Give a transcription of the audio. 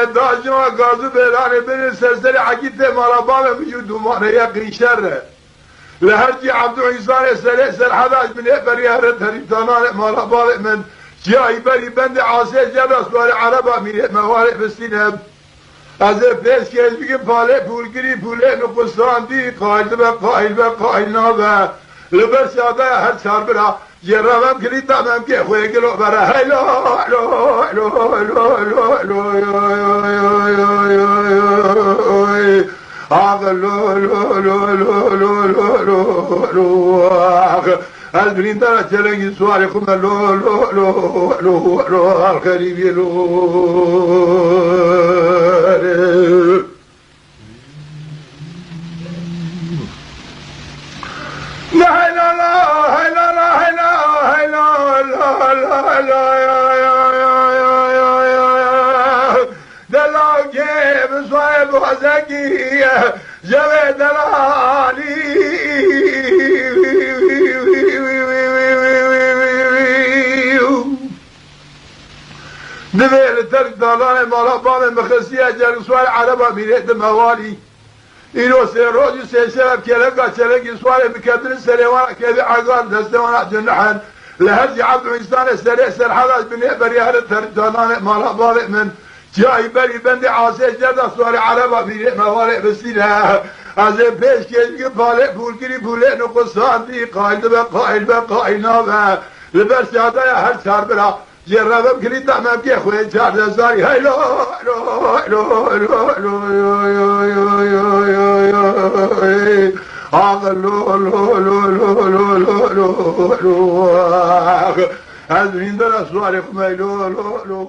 داجنا گازو بیرانه بین سرسری حقیقت مرابا وجود دومانه یقین شره لهرجي عبد عيسى سر حداش من بري هر تريتانا مرابا من جاي بري بند عاصي جبس بار عربا من موارد بسينب از پیش که بگیم پاله پولگیری پوله نقصان دی قائل به قائل نابه لبر ساده هر چار برا جرامم کلی تمام که خوی گلو برا هلو هلو هلو هلو هلو هلو آخ لو لو لو لو لو لو لو آخ البرين ترى تلاقي سواري خم لو لو لو لو لو الخريبي لو لا لا لا لا لا لا لا لا لا دلال جيب صاحب وزكية جوي دلالي دبيل ترك دلال مرابان مخصية جرق سوال عربا ميريت موالي اینو سه روزی سه شب چلگی سوال بکدر سریوان که عقان دستوان جنحن لهرجي عبد عيسى سر حداش بني بري هر تردانان مرابان من جای بری بند عاصی جدا سوال عربا میره موارد بسیره از پیش که پاله پولگیری پوله نقصان دی قائل به قائل نابه لبر ساده هر چار برا جرابم کلی تمام که خوی چار دزاری هلو هلو هلو هلو هلو آخ لو لو لو لو لو لو لو از این در سوال خمیلو لو لو